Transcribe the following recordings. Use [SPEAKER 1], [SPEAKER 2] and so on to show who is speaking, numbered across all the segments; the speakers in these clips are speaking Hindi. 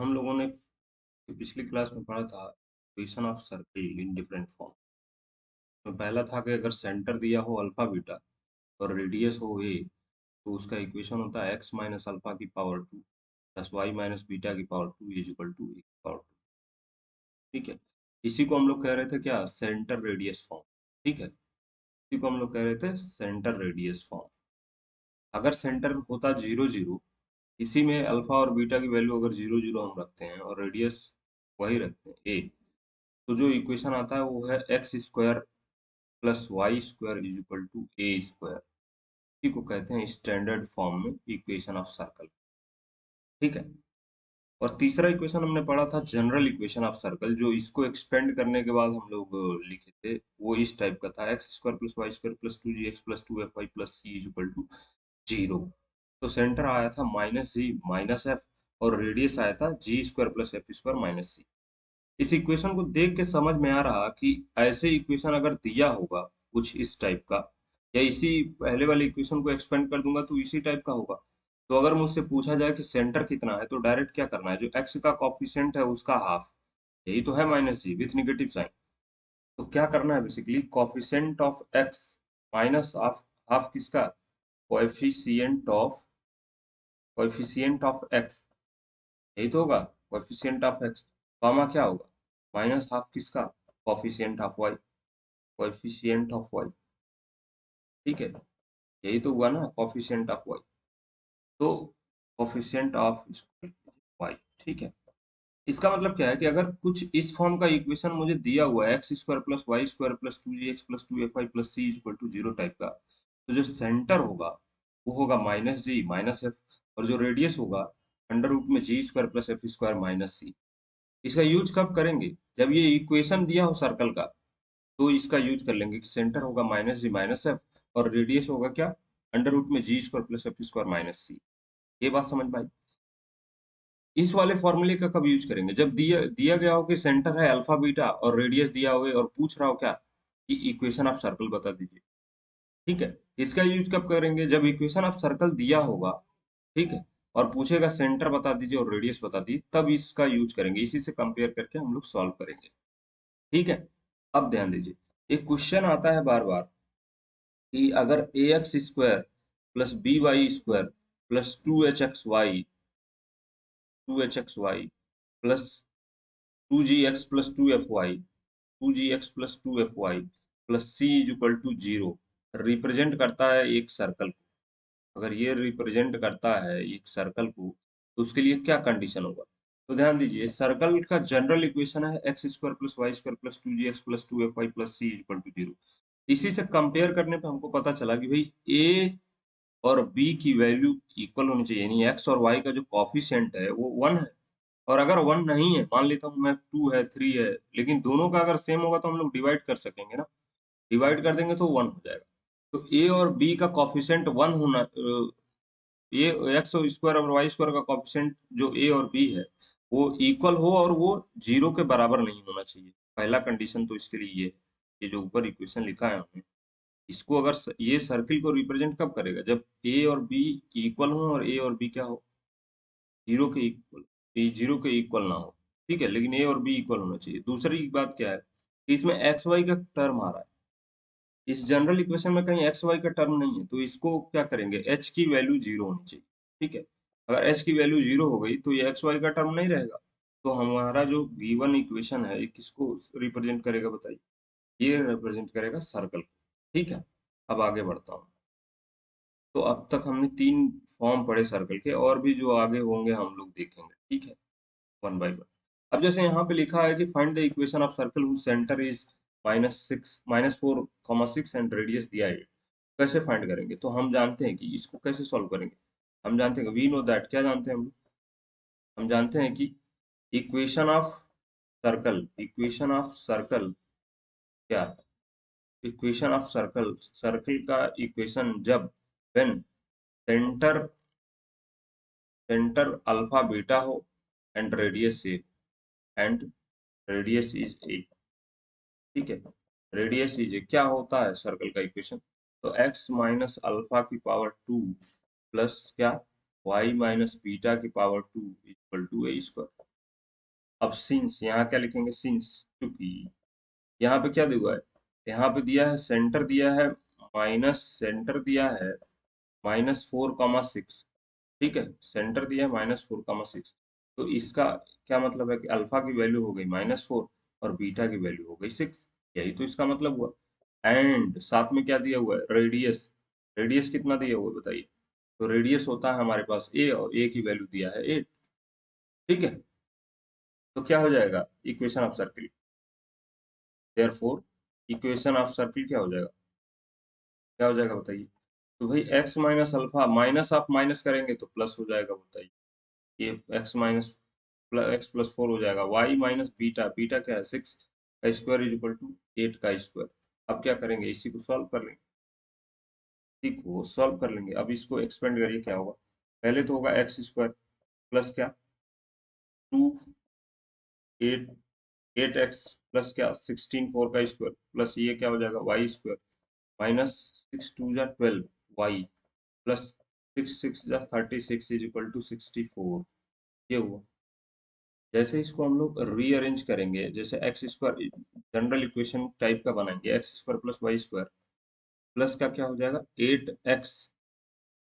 [SPEAKER 1] हम लोगों ने पिछली क्लास में पढ़ा था equation of circle in different form. तो पहला था कि अगर सेंटर दिया हो अल्फा बीटा और रेडियस हो ए, तो उसका इक्वेशन होता है एक्स माइनस अल्फा की power 2 plus y minus beta की power 2 is equal to a की पावर 2। ठीक है, इसी को हम लोग कह रहे थे क्या, सेंटर रेडियस फॉर्म। ठीक है, इसी को हम लोग कह रहे थे सेंटर रेडियस फॉर्म। अगर सेंटर होता 0 0, इसी में अल्फा और बीटा की वैल्यू अगर 0 0 हम रखते हैं और रेडियस वही रखते हैं ए, तो जो इक्वेशन आता है वो है x square plus y square is equal to a square. इसी को कहते हैं स्टैंडर्ड फॉर्म में इक्वेशन ऑफ सर्कल। ठीक है, और तीसरा इक्वेशन हमने पढ़ा था जनरल इक्वेशन ऑफ सर्कल, जो इसको एक्सपेंड करने के बाद हम लोग लिखे थे, वो इस टाइप का था x square plus y square plus 2 gx plus 2 fy plus c is equal to 0। तो सेंटर आया था माइनस जी माइनस एफ और रेडियस आया था g square plus f square minus c. इस इक्वेशन को देख के समझ में आ रहा कि ऐसे इक्वेशन अगर दिया होगा कुछ इस टाइप का, या इसी पहले वाले इक्वेशन को एक्सपेंड कर दूंगा तो इसी टाइप का होगा। तो अगर मुझसे पूछा जाए कि सेंटर कितना है, तो डायरेक्ट क्या करना है, जो एक्स का कॉफिशिएंट है उसका हाफ, यही तो है minus g with negative sign. तो क्या करना है, basically coefficient of x minus half, half किसका, coefficient of, coefficient of x, यही तो होगा कोएफिशिएंट ऑफ एक्स, गामा क्या होगा, माइनस हाफ किसका, coefficient of y, coefficient of y. ठीक है, यही तो हुआ ना कोएफिशिएंट ऑफ वाई। तो कोएफिशिएंट ऑफ वाई। ठीक है, इसका मतलब क्या है कि अगर कुछ इस फॉर्म का इक्वेशन मुझे दिया हुआ है x square plus y square plus 2gx plus 2fy plus c equal to 0 type का, तो जो सेंटर होगा वो होगा माइनस जी माइनस एफ, और जो रेडियस होगा अंडर रूट में g square plus f square minus c. इसका यूज कब करेंगे, जब ये इक्वेशन दिया हो सर्कल का, तो इसका यूज कर लेंगे कि सेंटर होगा माइनस जी माइनस एफ और रेडियस होगा क्या, अंडर रूट में g square plus f square minus c. ये बात समझ में आई। इस वाले फॉर्मूले का कब यूज करेंगे, जब दिया दिया गया हो कि सेंटर है अल्फा बीटा और रेडियस दिया हुआ है और पूछ रहा हो क्या कि इक्वेशन ऑफ सर्कल बता दीजिए। ठीक है, इसका यूज कब करेंगे, जब इक्वेशन ऑफ सर्कल दिया होगा, ठीक है, और पूछेगा सेंटर बता दीजिए और रेडियस बता दीजिए, तब इसका यूज करेंगे, इसी से कंपेयर करके हम लोग सॉल्व करेंगे। ठीक है, अब ध्यान दीजिए, एक क्वेश्चन आता है बार बार कि अगर a x square plus b y square plus 2hxy plus 2gx plus 2fy 2gx plus 2fy plus c is equal to 0 represent करता है एक सर्कल को। अगर ये रिप्रेजेंट करता है एक सर्कल को, तो उसके लिए क्या कंडीशन होगा। तो ध्यान दीजिए, सर्कल का जनरल इक्वेशन है x square plus y square plus 2gx plus 2fy plus c is equal to 0। इसी से कंपेयर करने पे हमको पता चला कि भाई ए और बी की वैल्यू इक्वल होनी चाहिए, यानी एक्स और वाई का जो कॉफिशिएंट है वो 1 है। और अगर 1 नहीं है, मान लेता हूँ मैं 2 है 3 है, लेकिन दोनों का अगर सेम होगा तो हम लोग डिवाइड कर सकेंगे ना, डिवाइड कर देंगे तो 1 हो जाएगा। तो ए और बी का कॉफिशिएंट 1 होना, ये एक्स स्क्वायर और वाई स्क्वायर का कॉफिशिएंट जो ए और बी है वो इक्वल हो और वो 0 के बराबर नहीं होना चाहिए। पहला कंडीशन तो इसके लिए ये जो ऊपर इक्वेशन लिखा है हमने, इसको अगर ये सर्किल को रिप्रेजेंट कब करेगा, जब ए और बी इक्वल हो और ए और बी क्या हो, 0 के इक्वल, ये 0 के इक्वल ना हो। ठीक है, लेकिन ए और बी इक्वल होना चाहिए। दूसरी बात क्या है कि इसमें एक्स वाई का टर्म आ रहा है, इस जनरल इक्वेशन में कहीं एक्स वाई का टर्म नहीं है, तो इसको क्या करेंगे, एच की वैल्यू 0 होनी चाहिए। ठीक है, अगर एच की वैल्यू 0 हो गई तो ये एक्स वाई का टर्म नहीं रहेगा। तो हमारा जो गिवन इक्वेशन है ये किसको रिप्रेजेंट करेगा बताइए, ये रिप्रेजेंट करेगा सर्कल को। ठीक है, अब आगे बढ़ता हूँ। तो अब तक हमने 3 फॉर्म पढ़े सर्कल के, और भी जो आगे होंगे हम लोग देखेंगे। ठीक है, वन बाय वन। अब जैसे यहाँ पे लिखा है कि find the equation of circle whose centre is -4, 6 and radius दिया है, कैसे फाइंड करेंगे। तो हम जानते हैं कि इसको कैसे सॉल्व करेंगे। हम जानते हैं, वी नो दैट, क्या जानते हैं हम जानते हैं कि equation of circle, equation of circle क्या, इक्वेशन ऑफ सर्कल, सर्कल का इक्वेशन जब when center, center alpha beta हो and radius a, and radius is a. ठीक है, रेडियस इज क्या होता है सर्कल का इक्वेशन, तो x माइनस अल्फा की पावर 2 प्लस क्या, y माइनस बीटा की power 2 equal to a square. अब सिंस यहाँ क्या लिखेंगे, सिंस चूंकि यहाँ पे क्या दिया है, यहाँ पे दिया है सेंटर दिया है माइनस, सेंटर दिया है -4,6। ठीक है, सेंटर दिया है -4,6। तो इसका क्या मतलब है कि अल्फा की वैल्यू हो गई -4 और बीटा की वैल्यू हो गई 6। यही तो इसका मतलब हुआ। एंड साथ में क्या दिया हुआ है, रेडियस। रेडियस कितना दिया हुआ है बताइए। तो रेडियस होता है हमारे पास ए, और ए की वैल्यू दिया है 8। ठीक है, तो क्या हो जाएगा, equation of circle. Therefore equation of circle क्या हो जाएगा, क्या हो जाएगा बताइए। तो भाई x माइनस अल्फा, माइनस आप माइनस करेंगे तो प्लस हो जाएगा बताइए। ये x माइनस एक्स प्लस 4 हो जाएगा। y माइनस बीटा, बीटा क्या है 6 का स्क्वायर इज इक्वल टू 8 का स्क्वायर। अब क्या करेंगे, इसी को सॉल्व कर लेंगे। इसी को सॉल्व कर लेंगे। अब इसको एक्सपेंड करिए, क्या होगा, पहले तो होगा एक्स स्क्वायर प्लस क्या 2 8 8x प्लस क्या 16 4 का स्क्वायर प्लस ये क्या हो जाएगा वाई स्क्वायर माइनस 6 2 जा 12 वाई प्लस 6 6 जा 36 इज इक्वल टू 64। ये हुआ। जैसे इसको हम लोग रीअरेंज करेंगे, जैसे x square general equation type का बनाएंगे, x square plus y square plus का क्या हो जाएगा 8x।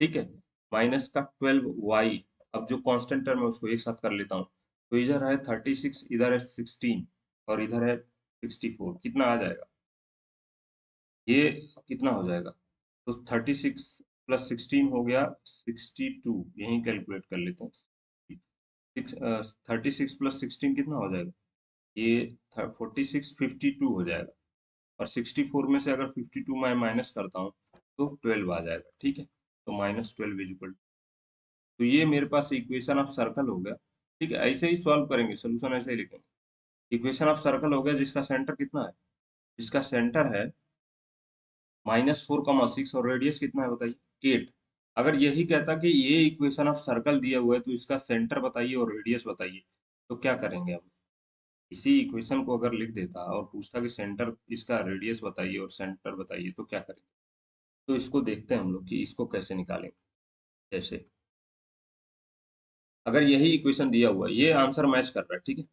[SPEAKER 1] ठीक है, माइनस का 12y। अब जो कांस्टेंट टर्म है उसको एक साथ कर लेता हूँ। तो इधर है 36, इधर है 16 और इधर है 64। कितना आ जाएगा, ये कितना हो जाएगा, तो 36 प्लस 16 हो गया 62। यहीं कैलकुलेट कर लेते हैं। 36 प्लस 16 कितना हो जाएगा, ये 46 52 हो जाएगा। और 64 में से अगर 52 मैं माइनस करता हूँ तो 12 आ जाएगा। ठीक है, तो -12 इज इक्वल। तो ये मेरे पास इक्वेशन ऑफ सर्कल हो गया। ठीक है, ऐसे ही सॉल्व करेंगे, सोल्यूशन ऐसे ही लिखेंगे। इक्वेशन ऑफ सर्कल हो गया जिसका सेंटर कितना है, जिसका सेंटर है -4,6 और रेडियस कितना है बताइए 8। अगर यही कहता कि ये इक्वेशन ऑफ सर्कल दिया हुआ है तो इसका सेंटर बताइए और रेडियस बताइए, तो क्या करेंगे हम। इसी इक्वेशन को अगर लिख देता और पूछता कि सेंटर इसका रेडियस बताइए और सेंटर बताइए, तो क्या करेंगे। तो इसको देखते हैं हम लोग कि इसको कैसे निकालेंगे। जैसे अगर यही इक्वेशन दिया हुआ है, ये आंसर मैच कर रहा है, ठीक है।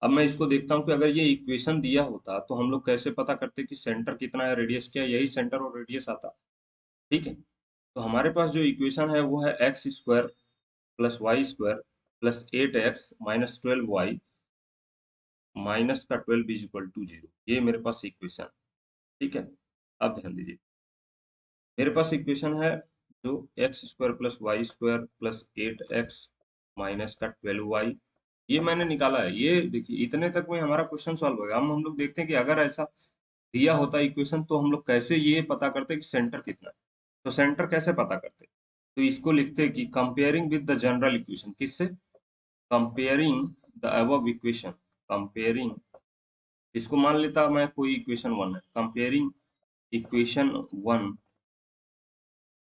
[SPEAKER 1] अब मैं इसको देखता हूँ कि अगर ये इक्वेशन दिया होता तो हम लोग कैसे पता करते कि सेंटर कितना है, रेडियस क्या है। यही सेंटर और रेडियस आता। ठीक है, तो हमारे पास जो इक्वेशन है वो है x square plus y square plus 8x minus 12y minus का 12 इज इक्वल टू 0। ये मेरे पास इक्वेशन। ठीक है, अब ध्यान दीजिए, मेरे पास इक्वेशन है जो x square plus y square plus 8x minus का 12y, ये मैंने निकाला है। ये देखिए, इतने तक में हमारा क्वेश्चन सॉल्व हो गया। हम लोग देखते हैं कि अगर ऐसा दिया होता इक्वेशन तो हम लोग कैसे ये पता करते कि सेंटर कितना है। तो सेंटर कैसे पता करते, तो इसको लिखते कि comparing with the general equation. किससे, comparing the above equation. Comparing, इसको मान लेता मैं कोई इक्वेशन 1 है, comparing equation 1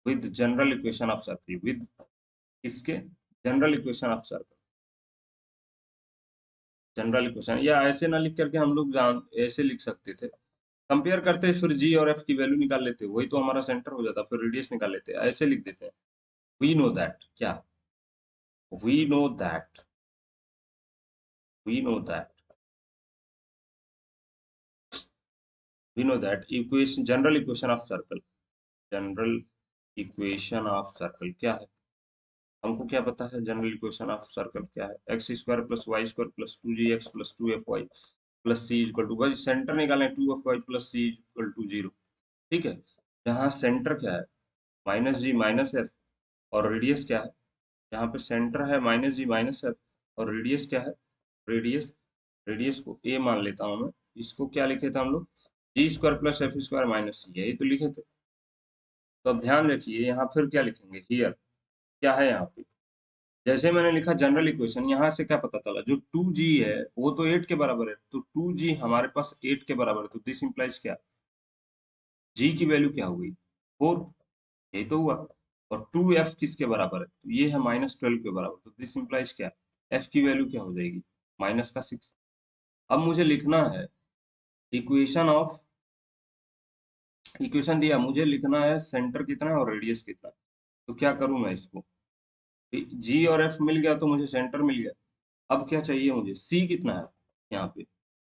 [SPEAKER 1] with general equation of circle, with किसके, general equation of circle. General equation, या ऐसे ना लिख करके हम लोग जान ऐसे लिख सकते थे, कंपेयर करते फिर जी और एफ की वैल्यू निकाल लेते, वही तो हमारा सेंटर हो जाता, फिर रेडियस निकाल लेते, ऐसे लिख देते हैं। वी नो दैट, क्या, we know that, we know that, we know that equation, general equation of circle, general equation of circle क्या है, हमको क्या पता है। जनरल इक्वेशन ऑफ सर्कल क्या है, x square plus y square plus 2gx plus 2fy plus c equal to, भाई सेंटर निकालें 2fy plus c equal to 0। ठीक है, जहाँ सेंटर क्या है -g माइनस एफ और रेडियस क्या है, यहाँ पे सेंटर है -g माइनस एफ और रेडियस क्या है, रेडियस, रेडियस को a मान लेता हूँ मैं। इसको क्या लिखे थे हम लोग, g square plus f square minus c, यही तो लिखे थे। तो अब ध्यान रखिए, यहाँ फिर क्या लिखेंगे, हियर क्या है यहाँ पे, जैसे मैंने लिखा जनरल इक्वेशन, यहाँ से क्या पता चला, जो 2g है वो तो 8 के बराबर है, तो 2g हमारे पास 8 के बराबर है, तो दिस इंप्लाइज क्या, g की वैल्यू क्या हो गई 4, यही तो हुआ। और 2f किसके बराबर है, तो ये है -12 के बराबर, तो दिस इंप्लाइज क्या, f की वैल्यू क्या हो जाएगी माइनस का 6। अब मुझे लिखना है इक्वेशन ऑफ, इक्वेशन दिया मुझे लिखना है सेंटर कितना है और रेडियस कितना है। तो क्या करूं मैं इसको, जी और एफ मिल गया तो मुझे सेंटर मिल गया। अब क्या चाहिए मुझे, सी कितना है यहाँ पे,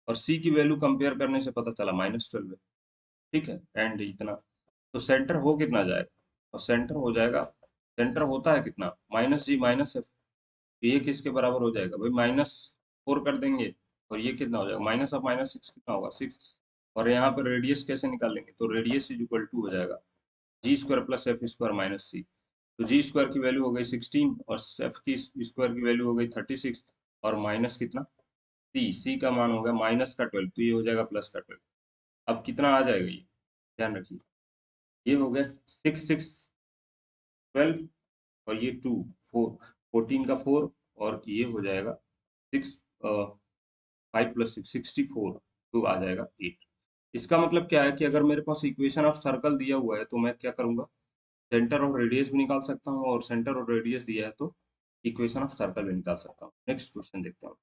[SPEAKER 1] और सी की वैल्यू कंपेयर करने से पता चला -12 है। ठीक है, एंड इतना, तो सेंटर हो कितना जाएगा, और सेंटर हो जाएगा, सेंटर होता है कितना, -G-F। ये किसके बराबर हो जाएगा भाई, -4 कर देंगे, और ये कितना हो जाएगा, -6 कितना होगा, 6। और यहाँ पर रेडियस कैसे निकालेंगे, तो रेडियस इज इक्वल टू हो जाएगा G² + F² - C। तो G² की वैल्यू हो गई 16 और F की स्क्वायर की वैल्यू हो गई 36, और माइनस कितना, C का मान हो गया -12, तो ये हो जाएगा +12। अब कितना आ जाएगा ये, ध्यान रखिए, ये हो गया 6 6 12, और ये 2 4, 14 का 4, और ये हो जाएगा 6 5 + 6 64, तो आ जाएगा 8। इसका मतलब क्या है कि अगर मेरे पास इक्वेशन ऑफ सर्कल दिया हुआ है तो मैं क्या करूंगा, सेंटर और रेडियस भी निकाल सकता हूँ, और सेंटर और रेडियस दिया है तो इक्वेशन ऑफ सर्कल भी निकाल सकता हूँ। नेक्स्ट क्वेश्चन देखते हैं।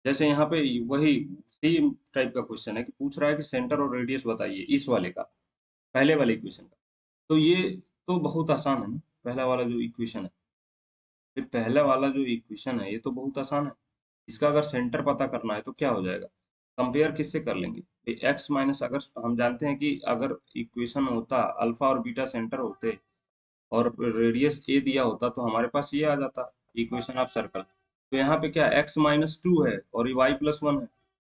[SPEAKER 1] जैसे यहाँ पे वही सेम टाइप का क्वेश्चन है कि पूछ रहा है कि सेंटर और रेडियस बताइए इस वाले का, पहले वाले इक्वेशन का। तो ये तो बहुत आसान है ना, पहला वाला जो इक्वेशन है, ये पहला वाला जो इक्वेशन है ये तो बहुत आसान है। इसका अगर सेंटर पता करना है तो क्या हो जाएगा, कंपेयर किससे कर लेंगे, एक्स माइनस, अगर हम जानते हैं कि अगर इक्वेशन होता अल्फा और बीटा सेंटर होते और रेडियस ए दिया होता तो हमारे पास ये आ जाता इक्वेशन ऑफ सर्कल। तो यहाँ पे क्या x-2 है और ये y+1 है,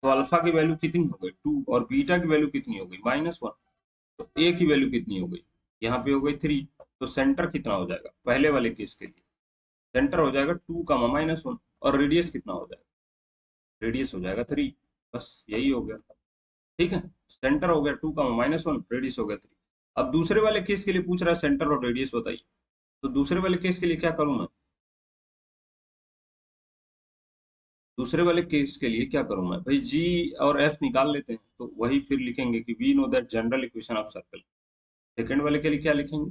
[SPEAKER 1] तो अल्फा की वैल्यू कितनी हो गई 2, और बीटा की वैल्यू कितनी हो गई -1, तो ए की वैल्यू कितनी हो गई, यहाँ पे हो गई 3। तो सेंटर कितना हो जाएगा पहले वाले केस के लिए, सेंटर हो जाएगा 2, -1, और रेडियस कितना हो जाएगा, रेडियस हो जाएगा 3। बस यही हो गया। ठीक है, सेंटर हो गया 2, -1, रेडियस हो गया 3। अब दूसरे वाले केस के लिए पूछ रहा है सेंटर और रेडियस बताइए, तो दूसरे वाले केस के लिए क्या करूं मैं, दूसरे वाले केस के लिए क्या करूं मैं भाई, जी और एफ निकाल लेते हैं, तो वही फिर लिखेंगे कि we know that general equation of circle. Second वाले के लिए क्या लिखेंगे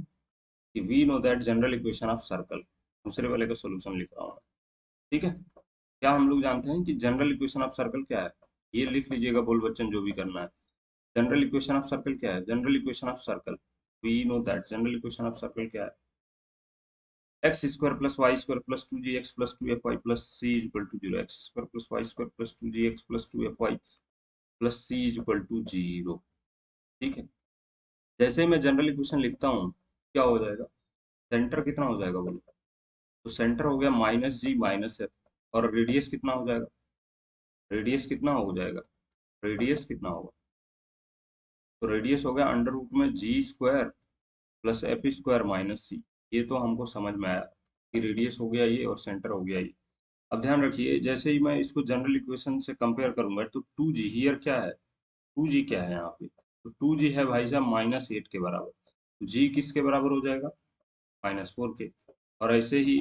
[SPEAKER 1] कि we know that general equation of circle, दूसरे वाले का सोल्यूशन लिख रहा हूँ। ठीक है, क्या हम लोग जानते हैं कि जनरल इक्वेशन ऑफ सर्कल क्या है, ये लिख लीजिएगा बोल बच्चन जो भी करना है। जनरल इक्वेशन ऑफ सर्कल क्या है, general equation of circle, we know that general equation of circle क्या है, x² + y² + 2gx + 2fy + c = 0, x² + y² + 2gx + 2fy + c = 0। ठीक है, जैसे ही मैं जनरल इक्वेशन लिखता हूँ क्या हो जाएगा, सेंटर कितना हो जाएगा बोलो, तो सेंटर हो गया -G-F, और रेडियस कितना हो जाएगा, रेडियस कितना हो जाएगा, रेडियस कितना होगा, तो रेडियस हो गया √G² + F² - c। ये तो हमको समझ में आया कि रेडियस हो गया ये और सेंटर हो गया ये। अब ध्यान रखिए, जैसे ही मैं इसको जनरल इक्वेशन से कंपेयर करूंगा तो 2g हियर क्या है, 2g क्या है यहाँ पे, तो 2g है भाई साहब -8 के बराबर, तो g किसके बराबर हो जाएगा, -4 के। और ऐसे ही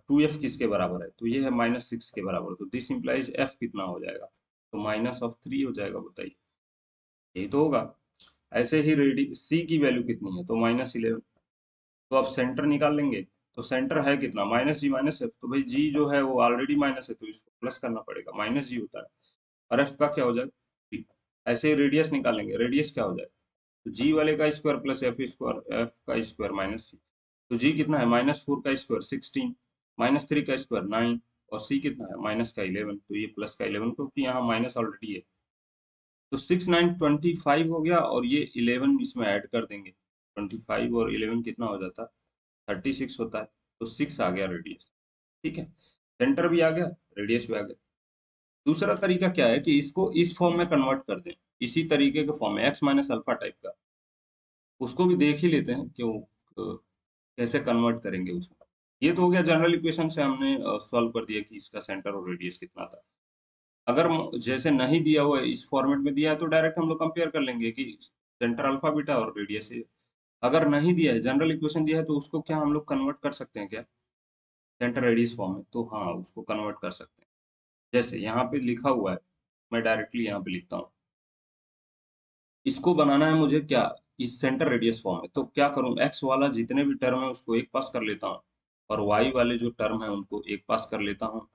[SPEAKER 1] 2f किसके बराबर है, तो ये है -6 के बराबर, तो दिस इंप्लाइज f कितना हो जाएगा, तो -3 हो जाएगा, बताइए यही तो होगा। ऐसे ही रेडी c की वैल्यू कितनी है, तो -11। तो अब सेंटर निकाल लेंगे, तो सेंटर है कितना, -G-F, तो भाई g जो है वो ऑलरेडी माइनस है तो इसको प्लस करना पड़ेगा, -g होता है, और f का क्या हो जाएगा, t। ऐसे ही रेडियस निकालेंगे, रेडियस क्या हो जाएगा, तो g वाले का स्क्वायर प्लस f का स्क्वायर माइनस c। तो g कितना है, -4 का स्क्वायर 16, -3 का स्क्वायर 9, और c कितना है, माइनस का 11, तो ये प्लस का 11 क्योंकि यहाँ माइनस ऑलरेडी है। तो 6 9 25 हो गया, और ये 11 इसमें ऐड कर देंगे, 25 और 11 कितना हो जाता है, 36 होता है। तो 6 आ गया रेडियस। ठीक है, सेंटर भी आ गया, रेडियस भी आ गया। दूसरा तरीका क्या है कि इसको इस फॉर्म में कन्वर्ट कर दें, इसी तरीके के फॉर्म में, x माइनस अल्फा टाइप का, उसको भी देख ही लेते हैं कि वो कैसे कन्वर्ट करेंगे उसको। ये तो हो गया जनरल इक्वेशन से हमने सॉल्व कर दिया कि इसका सेंटर और रेडियस कितना था। अगर जैसे नहीं दिया हुआ है, इस फॉर्मेट में दिया है, तो डायरेक्ट हम लोग कंपेयर कर लेंगे कि सेंटर अल्फा बीटा और रेडियस है। अगर नहीं दिया है, जनरल इक्वेशन दिया है, तो उसको क्या हम लोग कन्वर्ट कर सकते हैं क्या, सेंटर रेडियस फॉर्म में, तो हाँ उसको कन्वर्ट कर सकते हैं। जैसे यहाँ पे लिखा हुआ है, मैं डायरेक्टली यहाँ पे लिखता हूँ, इसको बनाना है मुझे क्या, इस सेंटर रेडियस फॉर्म में, तो क्या करूँ, एक्स वाला जितने भी टर्म है उसको एक पास कर लेता हूँ, और वाई वाले जो टर्म है उनको एक पास कर लेता हूँ,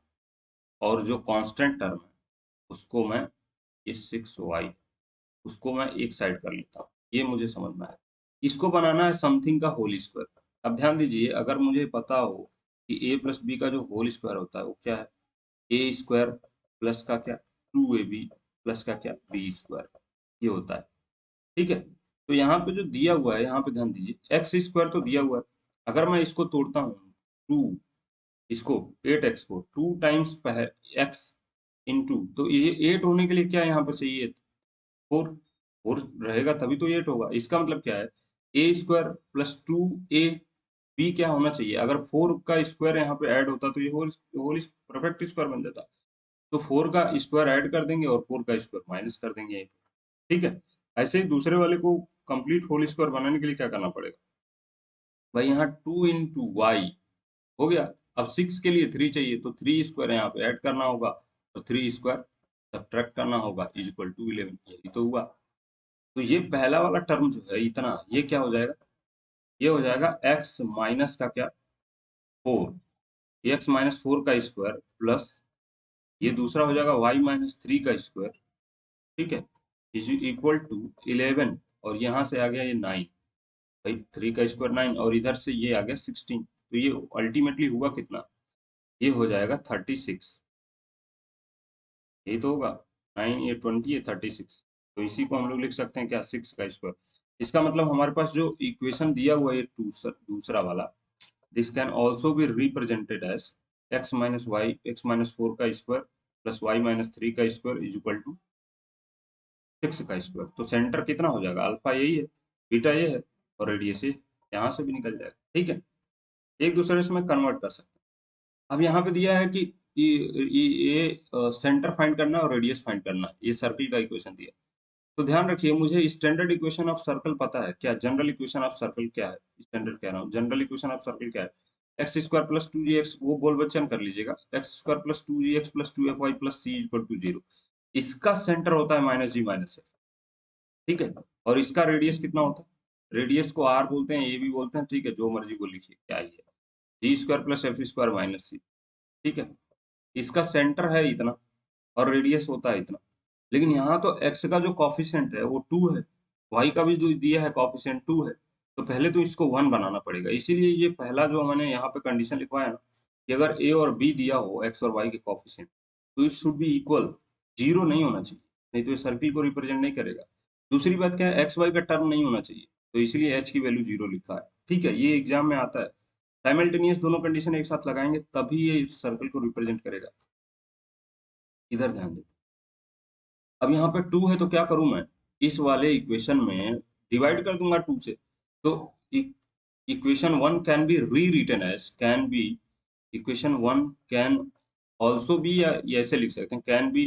[SPEAKER 1] और जो कांस्टेंट टर्म है उसको मैं, ये 6y, उसको मैं एक साइड कर लेता हूँ। ये मुझे समझ में आया। इसको बनाना है समथिंग का होल स्क्वायर। अब ध्यान दीजिए, अगर मुझे पता हो कि a + b का जो होल स्क्वायर होता है वो क्या है, ए स्क्वायर प्लस का क्या 2ab प्लस का क्या बी स्क्वायर, ये होता है। ठीक है, तो यहाँ पे जो दिया हुआ है, यहाँ पे ध्यान दीजिए, एक्स स्क्वायर तो दिया हुआ है। अगर मैं इसको तोड़ता हूँ, टू इसको 8x को 2 टाइम्स एक्स इंटू, तो ये 8 होने के लिए क्या यहाँ पर चाहिए, 4 4 रहेगा तभी तो 8 होगा। इसका मतलब क्या है, ए स्क्वायर प्लस 2 ए बी क्या होना चाहिए, अगर 4 का स्क्वायर यहाँ पे ऐड होता तो ये होल होल परफेक्ट स्क्वायर बन जाता। तो 4 का स्क्वायर ऐड कर देंगे और 4 का स्क्वायर माइनस कर देंगे। ठीक है, ऐसे ही दूसरे वाले को कंप्लीट होल स्क्वायर बनाने के लिए क्या करना पड़ेगा भाई, यहाँ 2 इंटू वाई हो गया। अब 6 के लिए 3 चाहिए, तो 3 स्क्वायर यहाँ पे ऐड करना होगा और 3 स्क्वायर सब्ट्रैक्ट करना होगा इज इक्वल टू 11, यही तो हुआ। तो ये पहला वाला टर्म जो है इतना, ये क्या हो जाएगा, ये हो जाएगा x माइनस का क्या 4, x माइनस 4 का स्क्वायर प्लस ये दूसरा हो जाएगा y माइनस 3 का स्क्वायर। ठीक है, इज इक्वल टू 11, और यहाँ से आ गया ये 9, भाई 3 का स्क्वायर 9 और इधर से ये आ गया 16, तो ये अल्टीमेटली हुआ कितना, ये हो जाएगा 36, यही तो होगा। 9 ये 20 ये 36, तो इसी को हम लोग लिख सकते हैं क्या 6 का स्क्वायर। इसका मतलब हमारे पास जो इक्वेशन दिया हुआ है ये दूसरा वाला, this can also be represented as x minus 4 का स्क्वायर प्लस y माइनस 3 का स्क्वायर इज इक्वल टू 6 का स्क्वायर। तो सेंटर कितना हो जाएगा, अल्फा यही है, बीटा ये है, और रेडियस ये यहाँ से भी निकल जाएगा। ठीक है, एक दूसरे से मैं कन्वर्ट कर सकता हूँ। अब यहाँ पे दिया है कि ये सेंटर फाइंड करना है और रेडियस फाइंड करना है, ये सर्कल का इक्वेशन दिया है। तो ध्यान रखिए, मुझे स्टैंडर्ड इक्वेशन ऑफ सर्कल पता है, क्या जनरल इक्वेशन ऑफ सर्कल क्या है, स्टैंडर्ड कह रहा हूँ, जनरल इक्वेशन ऑफ सर्कल क्या है, एक्स स्क्वायर प्लस 2gx, वो बोल बच्चन कर लीजिएगा, x square plus 2gx plus 2fy plus c equal to 0। इसका सेंटर होता है माइनस जी माइनस एफ। ठीक है, और इसका रेडियस कितना होता है, रेडियस को आर बोलते हैं, ए भी बोलते हैं, ठीक है, जो मर्जी को लिखिए, क्या ही है, g square plus f square minus c. ठीक है, इसका सेंटर है इतना और रेडियस होता है इतना, लेकिन यहाँ तो x का जो कॉफिशिएंट है वो 2 है, y का भी जो दिया है कॉफिशिएंट 2 है, तो पहले तो इसको 1 बनाना पड़ेगा। इसीलिए ये पहला जो मैंने यहाँ पे कंडीशन लिखवाया ना, कि अगर a और b दिया हो x और y के कॉफिशिएंट, तो it should be equal, zero नहीं होना चाहिए, नहीं तो ये सर्किल को रिप्रेजेंट नहीं करेगा। दूसरी बात क्या है, एक्स वाई का टर्म नहीं होना चाहिए, तो इसलिए h की वैल्यू 0 लिखा है। ठीक है, ये एग्जाम में आता है, साइमल्टेनियस दोनों कंडीशन एक साथ लगाएंगे तभी ये सर्कल को रिप्रेजेंट करेगा। इधर ध्यान दें, अब यहाँ पे 2 है तो क्या करूं मैं, इस वाले इक्वेशन में डिवाइड कर दूंगा 2 से। तो equation 1 can be rewritten as, can be, equation 1 can also be, या ये ऐसे लिख सकते हैं, can be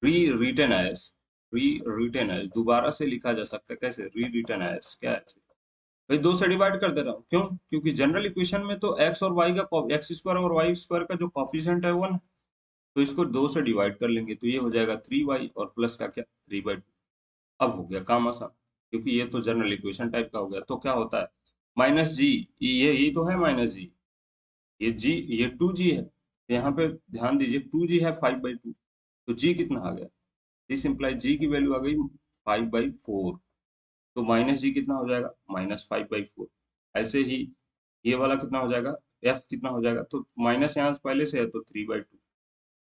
[SPEAKER 1] rewritten as, rewritten as दोबारा से लिखा जा सकता है, कैसे, री रिटन एज क्या है भाई, 2 से डिवाइड कर दे रहा हूँ, क्यों, क्योंकि जनरल इक्वेशन में तो एक्स और वाई का एक्स स्क्वायर और वाई स्क्वायर का जो कॉफिशिएंट है 1, तो इसको 2 से डिवाइड कर लेंगे, तो ये हो जाएगा 3y और प्लस का क्या 3/2। अब हो गया काम आसान, क्योंकि ये तो जनरल इक्वेशन टाइप का हो गया। तो क्या होता है, माइनस जी, ये तो है माइनस जी, ये जी, ये 2g है, तो यहाँ पे ध्यान दीजिए 2g है 5/2, तो g कितना आ गया, दिस इम्प्लाई जी की वैल्यू आ गई 5/4, तो माइनस जी कितना हो जाएगा, -5/4। ऐसे ही ये वाला कितना हो जाएगा, f कितना हो जाएगा, तो माइनस यहाँ से पहले से है तो 3/2।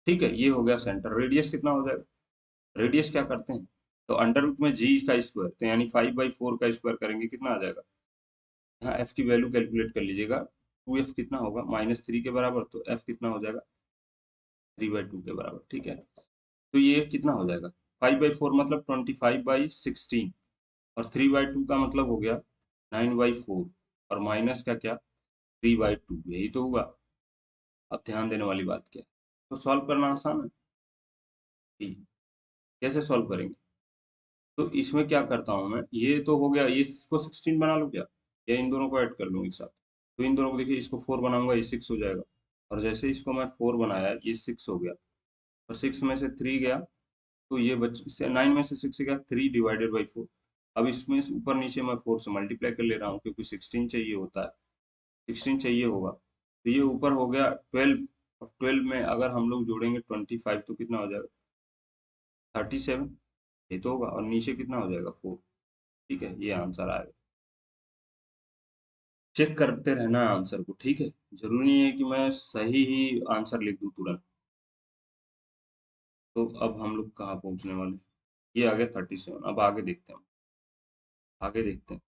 [SPEAKER 1] ठीक है, ये हो गया सेंटर। रेडियस कितना हो जाएगा, रेडियस क्या करते हैं, तो अंडर रूट में जी का स्क्वायर, तो यानी 5/4 का स्क्वायर करेंगे, कितना आ जाएगा, यहाँ एफ की वैल्यू कैलकुलेट कर लीजिएगा, 2f कितना होगा -3 के बराबर, तो f कितना हो जाएगा 3/2 के बराबर। ठीक है, तो ये कितना हो जाएगा, 5/4 मतलब 25/16, और 3/2 का मतलब हो गया 9/4, और माइनस का क्या 3/2, यही तो हुआ। अब ध्यान देने वाली बात क्या है, तो सॉल्व करना आसान है। ठीक, कैसे सॉल्व करेंगे, तो इसमें क्या करता हूँ मैं, ये तो हो गया, ये इसको 16 बना लूँ क्या, या इन दोनों को ऐड कर लूँ एक साथ, तो इन दोनों को देखिए, इसको 4 बनाऊंगा ये 6 हो जाएगा, और जैसे इसको मैं 4 बनाया ये 6 हो गया, और 6 में से 3 गया, तो ये बच से 9 में से 6 गया 3 डिवाइडेड बाई 4। अब इसमें से ऊपर नीचे मैं 4 से मल्टीप्लाई कर ले रहा हूँ, क्योंकि 16 चाहिए होता है, 16 चाहिए होगा, तो ये ऊपर हो गया 12, और 12 में अगर हम लोग जोड़ेंगे 25 तो कितना हो जाएगा 37, ये तो होगा, और नीचे कितना हो जाएगा 4। ठीक है, ये आंसर आएगा। चेक करते रहना है आंसर को, ठीक है, जरूरी नहीं है कि मैं सही ही आंसर लिख दूं तुरंत। तो अब हम लोग कहाँ पहुंचने वाले? ये आ गया 37। अब आगे देखते हैं, आगे देखते हैं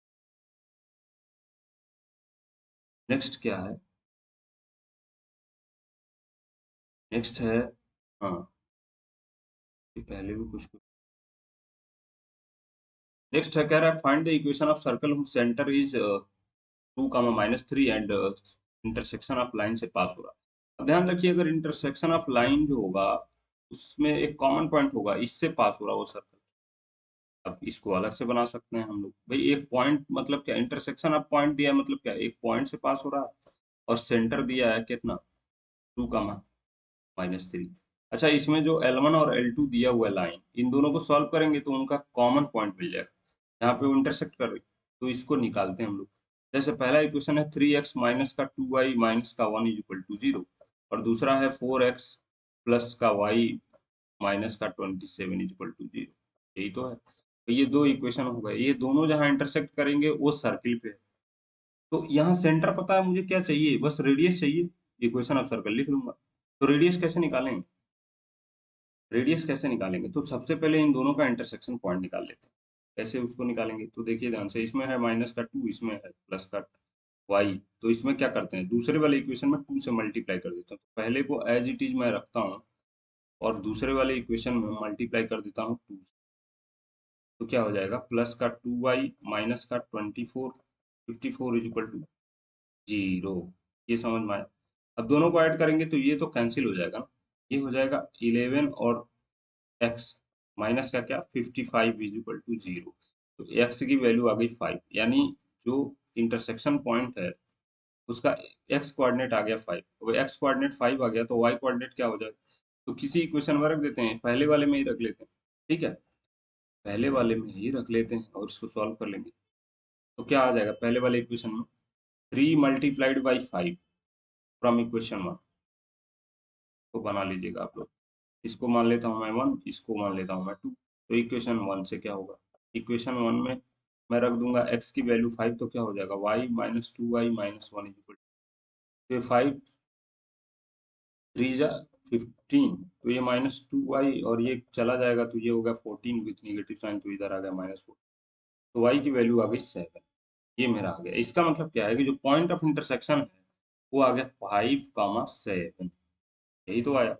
[SPEAKER 1] नेक्स्ट क्या है। नेक्स्ट है, हाँ, ये पहले भी कुछ। नेक्स्ट है, कह रहा है find the equation of circle whose centre is 2, -3 and intersection of line से पास हो रहा है। अब ध्यान रखिए, अगर इंटरसेक्शन ऑफ लाइन जो होगा उसमें एक कॉमन पॉइंट होगा, इससे पास हो रहा वो सर्कल। अब इसको अलग से बना सकते हैं हम लोग, भाई एक पॉइंट मतलब क्या, इंटरसेक्शन ऑफ पॉइंट दिया है मतलब क्या, एक पॉइंट से पास हो रहा है और सेंटर दिया है कितना, 2, -3। अच्छा, इसमें जो L1 और L2 दिया हुआ है लाइन, इन दोनों को सॉल्व करेंगे तो उनका कॉमन पॉइंट मिल जाएगा, यहाँ पे वो इंटरसेक्ट कर रही, तो इसको निकालते हैं हम लोग। जैसे पहला इक्वेशन है 3x माइनस का 2y माइनस का 1 इज इक्वल टू 0, और दूसरा है 4x प्लस का y माइनस का 27 इज इक्वल टू 0। यही तो है, तो ये दो इक्वेशन हो गए, ये दोनों जहाँ इंटरसेक्ट करेंगे वो सर्किल पे है। तो यहाँ सेंटर पता है मुझे क्या चाहिए, बस रेडियस चाहिए, इक्वेशन ऑफ सर्कल लिख लूंगा। तो रेडियस कैसे निकालेंगे? रेडियस कैसे निकालेंगे, तो सबसे पहले इन दोनों का इंटरसेक्शन पॉइंट निकाल लेते हैं। कैसे उसको निकालेंगे, तो देखिए ध्यान से, इसमें है माइनस का 2, इसमें है प्लस का y। तो इसमें क्या करते हैं, दूसरे वाले इक्वेशन में 2 से मल्टीप्लाई कर देता हूँ, तो पहले को एज इट इज मैं रखता हूँ और दूसरे वाले इक्वेशन में मल्टीप्लाई कर देता हूँ 2 से। तो क्या हो जाएगा, प्लस का 2y माइनस का 24, 54 इज इक्वल टू 0। ये समझ में आया? अब दोनों को ऐड करेंगे तो ये तो कैंसिल हो जाएगा ना, ये हो जाएगा 11 और एक्स माइनस का क्या, 55 इज इक्वल टू 0। तो एक्स की वैल्यू आ गई 5, यानी जो इंटरसेक्शन पॉइंट है उसका एक्स कोऑर्डिनेट आ गया 5। अब एक्स कोऑर्डिनेट 5 आ गया तो वाई कोऑर्डिनेट क्या हो जाएगा, तो किसी इक्वेशन में रख देते हैं, पहले वाले में ही रख लेते हैं। ठीक है, पहले वाले में ही रख लेते हैं और इसको सॉल्व कर लेंगे। तो क्या आ जाएगा पहले वाले इक्वेशन में, 3 × 5 फ्रॉम इक्वेशन 1, को बना लीजिएगा आप लोग। इसको मान लेता हूँ मैं 1, इसको मान लेता हूँ मैं 2। तो इक्वेशन 1 से क्या होगा, इक्वेशन 1 में मैं रख दूंगा x की वैल्यू 5, तो क्या हो जाएगा y minus 2y minus 1 equal to, तो 5 3 जा 15, तो ये -2y और ये चला जाएगा तो ये होगा 14 विथ नेगेटिव साइन, तो इधर आ गया -4। तो y की वैल्यू आ गई 7। ये मेरा आ गया, इसका मतलब क्या है कि जो पॉइंट ऑफ इंटरसेक्शन है वो आ गया 5, 7। यही तो आया।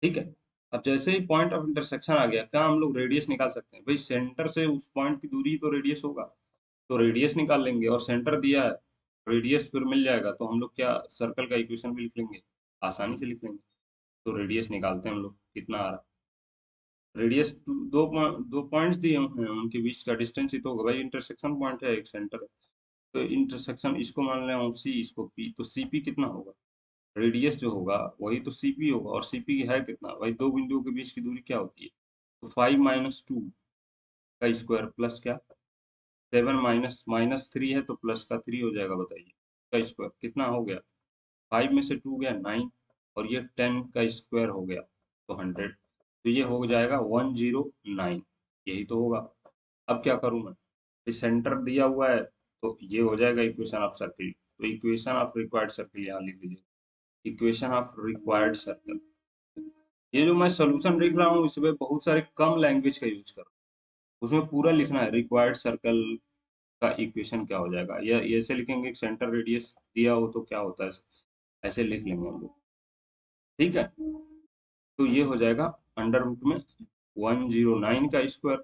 [SPEAKER 1] ठीक है, अब जैसे ही पॉइंट ऑफ इंटरसेक्शन आ गया, क्या हम लोग रेडियस निकाल सकते हैं, भाई सेंटर से उस पॉइंट की दूरी तो रेडियस होगा, तो रेडियस निकाल लेंगे, और सेंटर दिया है, रेडियस फिर मिल जाएगा, तो हम लोग क्या सर्कल का इक्वेशन भी लिख लेंगे, आसानी से लिख लेंगे। तो रेडियस निकालते हैं हम लोग, कितना आ रहा है रेडियस, दो पॉइंट्स दिए हैं, उनके बीच का डिस्टेंस ही तो होगा, भाई इंटरसेक्शन पॉइंट है, एक सेंटर है, तो इंटरसेक्शन इसको मान लें सी, इसको पी, तो सी पी कितना होगा, रेडियस जो होगा वही तो सीपी होगा, और सीपी है कितना, भाई दो बिंदुओं के बीच की दूरी क्या होती है, तो 5 - 2 का स्क्वायर प्लस क्या, 7 माइनस माइनस 3 है तो प्लस का 3 हो जाएगा, बताइए का स्क्वायर कितना हो गया, 5 में से 2 गया 9, और ये 10 का स्क्वायर हो गया तो 100, तो ये हो जाएगा 109। यही तो होगा। अब क्या करूं मैं, इस सेंटर दिया हुआ है तो ये हो जाएगा इक्वेशन ऑफ सर्किल, तो इक्वेशन ऑफ रिक्वायर्ड सर्किल यहाँ लिख लीजिए, इक्वेशन ऑफ रिक्वायर्ड सर्कल। ये जो मैं सॉल्यूशन लिख रहा हूँ इसमें बहुत सारे कम लैंग्वेज का यूज कर रहा हूँ, उसमें पूरा लिखना है रिक्वायर्ड सर्कल का इक्वेशन क्या हो जाएगा, या ऐसे लिखेंगे सेंटर रेडियस दिया हो तो क्या होता है, ऐसे लिख लेंगे हम लोग। ठीक है, तो ये हो जाएगा अंडर रूट में 109 का स्क्वायर।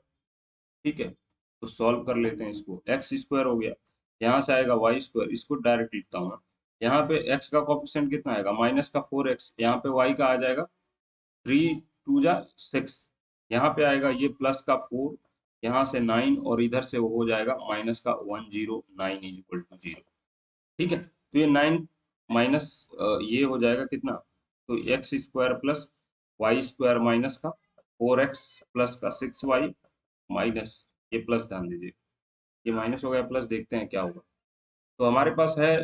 [SPEAKER 1] ठीक है, तो सॉल्व कर लेते हैं इसको, एक्स स्क्वायर हो गया, यहाँ से आएगा वाई स्क्वायर, इसको डायरेक्ट लिखता हूँ मैं। यहाँ पे एक्स का कोफिशिएंट कितना आएगा, माइनस का 4x, यहाँ पे वाई का आ जाएगा 3 × 2 = 6, यहाँ पे आएगा ये प्लस का 4, यहाँ से 9, और इधर से वो हो जाएगा माइनस का 109 इज इक्वल टू 0। ठीक है, तो ये 9 माइनस ये हो जाएगा कितना, तो x square plus y square minus का 4x प्लस का 6y माइनस, ये प्लस ध्यान दीजिए, ये माइनस हो गया प्लस, देखते हैं क्या होगा। तो हमारे पास है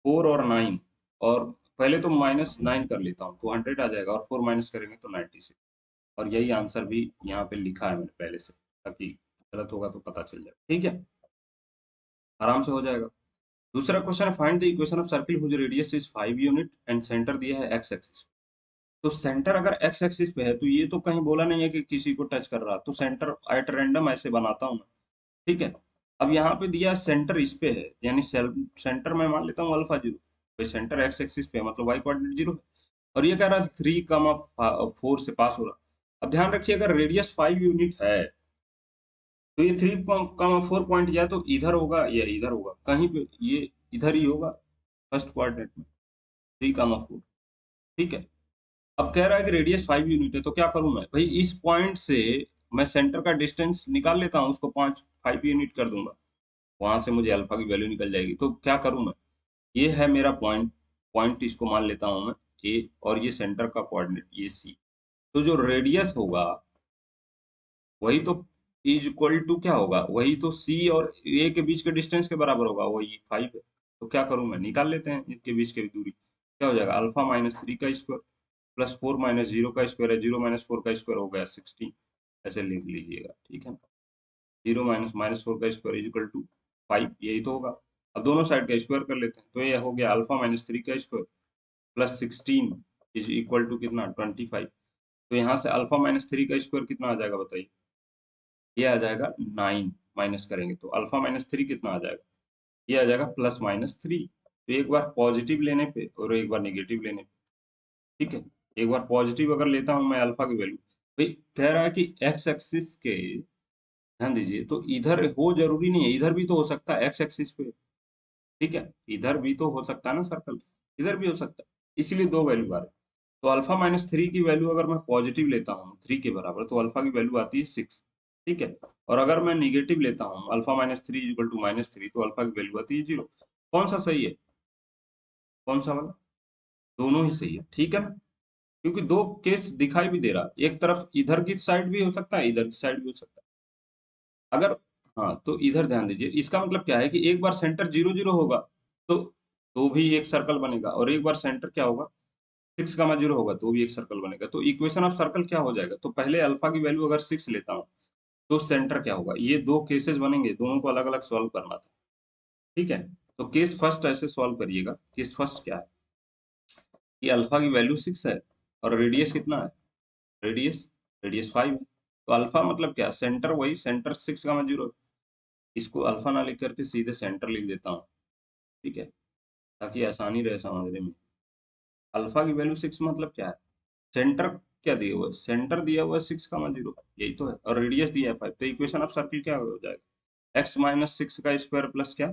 [SPEAKER 1] 4 और 9, और पहले तो -9 कर लेता हूँ तो 100 आ जाएगा, और 4 माइनस करेंगे तो 96, और यही आंसर भी यहाँ पे लिखा है मैंने पहले से, ताकि गलत होगा तो पता चल जाए। ठीक है, आराम से हो जाएगा। दूसरा क्वेश्चन है, find the equation of circle whose radius is 5 unit and centre दिया है x एक्सिस। तो सेंटर अगर एक्स एक्सिस पे है तो ये तो कहीं बोला नहीं है कि किसी को टच कर रहा, तो सेंटर एट रैंडम ऐसे बनाता हूँ मैं, ठीक है। अब यहाँ पे दिया सेंटर इस पे है, यानी सेंटर मैं मान लेता हूँ अल्फा जीरो, भाई सेंटर एक्स एक्सिस पे है मतलब वाई कोऑर्डिनेट जीरो है, और ये कह रहा है 3, 4 से पास हो रहा। अब ध्यान रखिए अगर रेडियस 5 यूनिट है तो ये 3, 4 पॉइंट या तो इधर होगा या इधर होगा, कहीं पे ये इधर ही होगा फर्स्ट क्वाड्रेंट में, 3, 4, ठीक है। अब कह रहा है कि रेडियस 5 यूनिट है, तो क्या करूं मैं भाई, इस पॉइंट से मैं सेंटर का डिस्टेंस निकाल लेता हूँ, उसको 5 यूनिट कर दूंगा, वहां से मुझे अल्फा की वैल्यू निकल जाएगी। तो क्या करूं मैं, ये है मेरा पॉइंट, पॉइंट इसको मान लेता हूं मैं ए, और ये सेंटर का कोऑर्डिनेट ये सी। तो जो रेडियस होगा वही तो इज इक्वल टू क्या होगा, वही तो सी और ए के बीच के डिस्टेंस के बराबर होगा, वही 5 है। तो क्या करूं मैं, निकाल लेते हैं इनके बीच की दूरी, क्या हो जाएगा, अल्फा माइनस 3 का स्क्वायर प्लस 4 माइनस 0 का स्क्वायर है, 0 माइनस 4 का स्क्वायर हो गया 16, ऐसे लिख लीजिएगा, ठीक है ना। 0 माइनस माइनस 4 का स्क्वायर इज इक्वल टू 5, यही तो होगा। अब दोनों साइड का स्क्वायर कर लेते हैं, तो ये हो गया अल्फा माइनस 3 का square plus 16 is equal to कितना, 25। तो यहाँ से अल्फा माइनस 3 का स्क्वायर कितना आ जाएगा बताइए, ये आ जाएगा 9, माइनस करेंगे तो अल्फा माइनस 3 कितना आ जाएगा, ये आ जाएगा प्लस माइनस 3। तो एक बार पॉजिटिव लेने पे और एक बार नेगेटिव लेने पे, ठीक है। एक बार पॉजिटिव अगर लेता हूं मैं अल्फा की वैल्यू, भाई कह रहा है कि एक्स एक्सिस के, ध्यान दीजिए, तो इधर हो जरूरी नहीं है, इधर भी तो हो सकता है एक्स एक्सिस पे, ठीक है, इधर भी तो हो सकता है ना सर्कल, इधर भी हो सकता है, इसीलिए दो वैल्यू आ रही है। तो अल्फा माइनस 3 की वैल्यू अगर मैं पॉजिटिव लेता हूँ 3 के बराबर, तो अल्फा की वैल्यू आती है 6, ठीक है। और अगर मैं निगेटिव लेता हूँ अल्फा माइनस 3 इक्वल टू -3, तो अल्फा की वैल्यू आती है 0। कौन सा सही है, कौन सा वाला, दोनों ही सही है, ठीक है ना। क्योंकि दो केस दिखाई भी दे रहा है, एक तरफ इधर की साइड भी हो सकता है, इधर की साइड भी हो सकता है। अगर, हाँ तो इधर ध्यान दीजिए, इसका मतलब क्या है कि एक बार सेंटर 0, 0 होगा तो भी एक सर्कल बनेगा, और एक बार सेंटर क्या होगा 6, 0 होगा तो भी एक सर्कल बनेगा। तो इक्वेशन ऑफ सर्कल क्या हो जाएगा, तो पहले अल्फा की वैल्यू अगर 6 लेता हूँ तो सेंटर क्या होगा, ये दो केसेस बनेंगे, दोनों को अलग अलग सॉल्व करना था, ठीक है। तो केस फर्स्ट ऐसे सॉल्व करिएगा, केस फर्स्ट क्या है कि अल्फा की वैल्यू 6 है और रेडियस कितना है, रेडियस रेडियस 5 है। तो अल्फा मतलब क्या, सेंटर वही सेंटर 6, 0, इसको अल्फा ना लिख करके सीधे सेंटर लिख देता हूँ, ठीक है, ताकि आसानी रहे समझने में। अल्फा की वैल्यू 6 मतलब क्या है, सेंटर क्या दिया हुआ है, सेंटर दिया हुआ है 6, 0, यही तो है, और रेडियस दिया है 5। तो इक्वेशन ऑफ सर्किल क्या हो जाएगा, एक्स माइनस 6 का स्क्वायर प्लस क्या,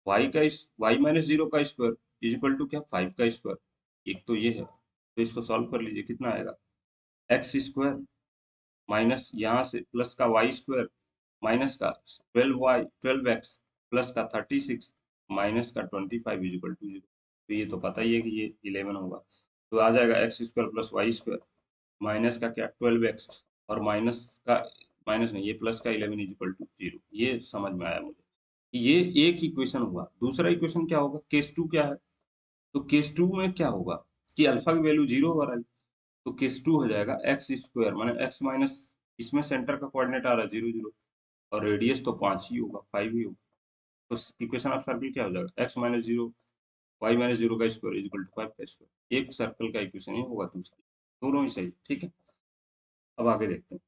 [SPEAKER 1] वाई माइनस 0 का स्क्वायर इज इक्वल टू क्या, 5 का स्क्वायर, एक तो ये है। तो इसको सॉल्व कर लीजिए, कितना आएगा, एक्स स्क्वायर माइनस यहाँ से प्लस का वाई स्क्वायर माइनस का 12x प्लस का 36 माइनस का 25 इज इक्वल टू 0। तो ये तो पता ही है कि ये 11 होगा। तो आ जाएगा x square plus y square minus का क्या 12x, और माइनस का, माइनस नहीं, ये प्लस का 11 इज इक्वल टू 0। ये समझ में आया मुझे कि ये एक इक्वेशन हुआ। दूसरा इक्वेशन क्या होगा, केस टू क्या है, तो केस टू में क्या होगा कि अल्फा की वैल्यू 0 हो रहा है, तो केस टू हो जाएगा एक्स स्क्वायर माने एक्स माइनस, इसमें सेंटर का कोऑर्डिनेट आ रहा है 0, 0, और रेडियस तो 5 ही होगा, 5 ही होगा। तो इक्वेशन ऑफ सर्कल क्या हो जाएगा, एक्स माइनस 0 वाई माइनस 0 का स्क्वायर इज इक्वल टू 5 का स्क्वायर। एक सर्कल का इक्वेशन ही होगा, दूसरी दोनों ही सही, ठीक है। अब आगे देखते हैं,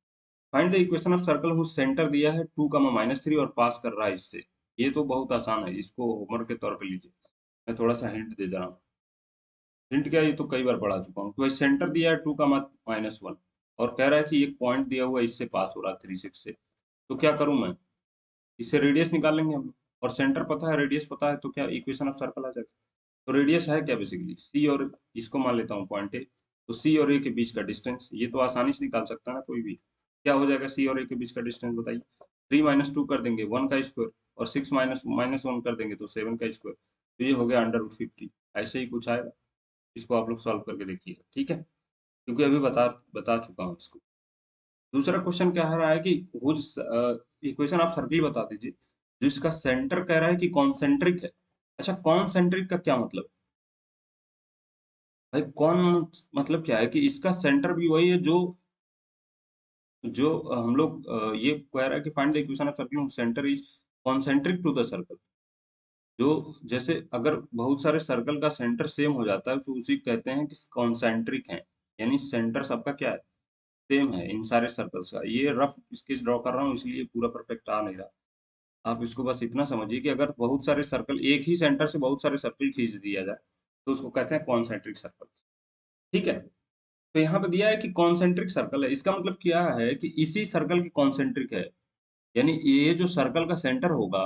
[SPEAKER 1] find the equation of circle whose centre दिया है 2, -3 और पास कर रहा है इससे। ये तो बहुत आसान है, इसको होमवर्क के तौर पे लीजिए, मैं थोड़ा सा हिंट दे रहा हूँ। हिंट क्या है, ये तो कई बार पढ़ा चुका हूँ। तो भाई सेंटर दिया है 2, -1 और कह रहा है कि एक पॉइंट दिया हुआ है, इससे पास हो रहा है 3, 6 से। तो क्या करूं मैं, इससे रेडियस निकाल लेंगे हम, और सेंटर पता है रेडियस पता है, तो क्या इक्वेशन ऑफ सर्कल आ जाएगा। तो रेडियस है क्या बेसिकली सी, और इसको मान लेता हूँ पॉइंट ए, तो सी और ए के बीच का डिस्टेंस, ये तो आसानी से निकाल सकता है ना कोई भी। क्या हो जाएगा सी और ए के बीच का डिस्टेंस बताइए, 3 - 2 कर देंगे 1 का स्क्वायर, और 6 माइनस 1 कर देंगे तो 7 का स्क्वायर, तो ये हो गया √50। ऐसे ही कुछ आएगा, इसको आप लोग सॉल्व करके देखिएगा, ठीक है, क्योंकि अभी बता बता चुका हूँ इसको। दूसरा क्वेश्चन क्या आ रहा है कि हुज, इक्वेशन आप सर्कल बता दीजिए जिसका सेंटर कह रहा है कि कॉन्सेंट्रिक है। अच्छा, कॉन्सेंट्रिक का क्या मतलब, भाई कौन, मतलब क्या है कि इसका सेंटर भी वही है जो जो हम लोग ये कह रहा है कि find the equation of circle centre is concentric to the circle. जो जैसे अगर बहुत सारे सर्कल का सेंटर सेम हो जाता है तो उसी कहते हैं कि कॉन्सेंट्रिक है, यानी सेंटर सबका क्या है, सेम है इन सारे सर्कल्स का। ये रफ स्केच ड्रॉ कर रहा हूँ इसलिए पूरा परफेक्ट आ नहीं रहा। आप इसको बस इतना समझिए कि अगर बहुत सारे सर्कल एक ही सेंटर से बहुत सारे सर्कल खींच दिया जाए तो उसको कहते हैं कॉन्सेंट्रिक सर्कल। ठीक है, तो यहाँ पे दिया है कि कॉन्सेंट्रिक सर्कल है, इसका मतलब क्या है कि इसी सर्कल की कॉन्सेंट्रिक है, यानी ये जो सर्कल का सेंटर होगा